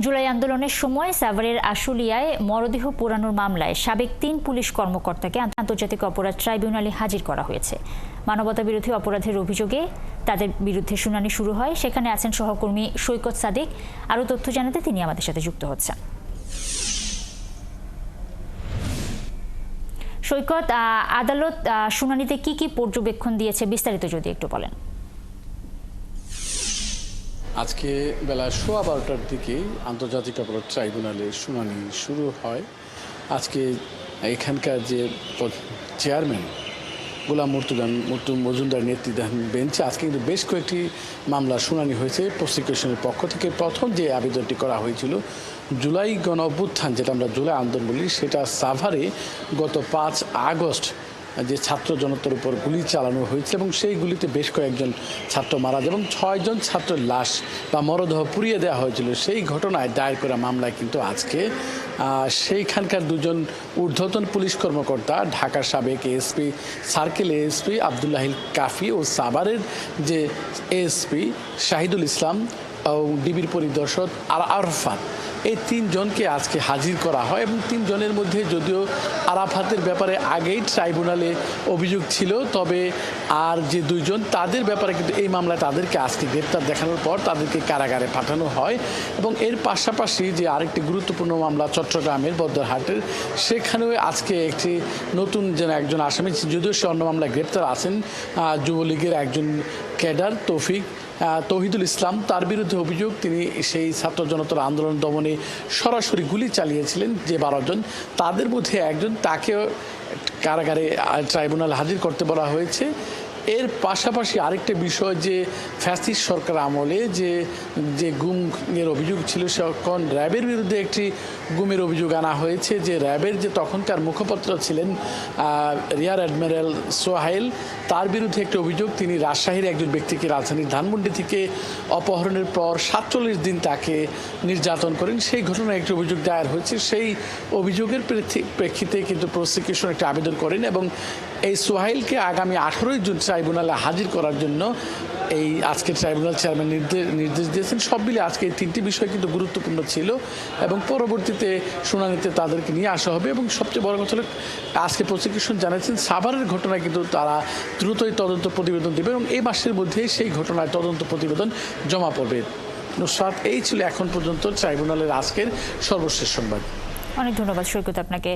জুলাই আন্দোলনের সময় সাভারের আশুলিয়ায় মরদেহ পোড়ানোর মামলায় সাবেক ৩ পুলিশ কর্মকর্তাকে আন্তর্জাতিক অপরাধ ট্রাইব্যুনালে হাজির করা হয়েছে। মানবতাবিরোধী অপরাধের অভিযোগে তাদের বিরুদ্ধে শুনানি শুরু হয়। সেখানে আছেন সহকর্মী সৈকত সাদিক। আরও তথ্য জানাতে তিনি আমাদের সাথে যুক্ত হচ্ছেন। সৈকত, আদালত শুনানিতে কি পর্যবেক্ষণ দিয়েছে বিস্তারিত যদি একটু বলেন। আজকে বেলা 12:15টার দিকে আন্তর্জাতিক অপরাধ ট্রাইব্যুনালে শুনানি শুরু হয়। আজকে এখানকার যে চেয়ারম্যান গোলাম মজুমদার নেতৃত্বাধীন বেঞ্চে আজকে কিন্তু বেশ কয়েকটি মামলার শুনানি হয়েছে। প্রসিকিউশনের পক্ষ থেকে প্রথম যে আবেদনটি করা হয়েছিল জুলাই গণ অভ্যুত্থান, যেটা আমরা জুলাই আন্দোলন বলি, সেটা সাভারে গত 5 আগস্ট যে ছাত্র জনতার উপর গুলি চালানো হয়েছে এবং সেই গুলিতে বেশ কয়েকজন ছাত্র মারা যায় এবং 6 জন ছাত্রের লাশ বা মরদেহ পুড়িয়ে দেওয়া হয়েছিল। সেই ঘটনায় দায়ের করা মামলায় কিন্তু আজকে সেইখানকার দুজন ঊর্ধ্বতন পুলিশ কর্মকর্তা, ঢাকার সাবেক এএসপি, সার্কেল এএসপি আবদুল্লাহিল কাফি ও সাভারের যে এএসপি শাহিদুল ইসলাম ও ডিবির পরিদর্শক আরাফাত, এই 3 জনকে আজকে হাজির করা হয় এবং 3 জনের মধ্যে যদিও আরাফাতের ব্যাপারে আগেই ট্রাইব্যুনালে অভিযোগ ছিল, তবে আর যে 2 জন তাদের ব্যাপারে কিন্তু এই মামলায় তাদেরকে আজকে গ্রেপ্তার দেখানোর পর তাদেরকে কারাগারে পাঠানো হয়। এবং এর পাশাপাশি যে আরেকটি গুরুত্বপূর্ণ মামলা চট্টগ্রামের বদরহাটের, সেখানেও আজকে একটি নতুন যেন একজন আসামি, যদিও সে অন্য মামলায় গ্রেপ্তার আছেন, যুবলীগের একজন ক্যাডার তৌহিদুল ইসলাম, তার বিরুদ্ধে অভিযোগ তিনি সেই ছাত্র জনতার আন্দোলন দমনে সরাসরি গুলি চালিয়েছিলেন। যে 12 জন, তাদের মধ্যে একজন, তাকে কারাগারে ট্রাইব্যুনাল হাজির করতে বলা হয়েছে। এর পাশাপাশি আরেকটা বিষয়, যে ফ্যাসিস্ট সরকার আমলে যে গুমের অভিযোগ ছিল, তখন র্যাবের বিরুদ্ধে একটি গুমের অভিযোগ আনা হয়েছে। যে র্যাবের যে তখনকার মুখপাত্র ছিলেন রিয়ার অ্যাডমিরাল সোহাইল, তার বিরুদ্ধে একটি অভিযোগ, তিনি রাজশাহীর একজন ব্যক্তিকে রাজধানীর ধানমন্ডি থেকে অপহরণের পর 47 দিন তাকে নির্যাতন করেন। সেই ঘটনায় একটি অভিযোগ দায়ের হয়েছে। সেই অভিযোগের প্রেক্ষিতে কিন্তু প্রসিকিউশন একটি আবেদন করেন এবং এই সোহাইলকে আগামী 18 জুন ট্রাইব্যুনালে হাজির করার জন্য এই আজকে ট্রাইব্যুনাল চেয়ারম্যান নির্দেশ দিয়েছেন। সব মিলে আজকে এই 3টি বিষয় কিন্তু গুরুত্বপূর্ণ ছিল এবং পরবর্তীতে শুনানিতে তাদেরকে নিয়ে আসা হবে। এবং সবচেয়ে বড় কথা হলো, আজকে প্রসিকিউশন জানাচ্ছেন সাভারের ঘটনায় কিন্তু তারা দ্রুতই তদন্ত প্রতিবেদন দেবে এবং এই মাসের মধ্যেই সেই ঘটনায় তদন্ত প্রতিবেদন জমা পড়বে। নুসরাত, এই ছিল এখন পর্যন্ত ট্রাইব্যুনালের আজকের সর্বশেষ সংবাদ। অনেক ধন্যবাদ সৈকত আপনাকে।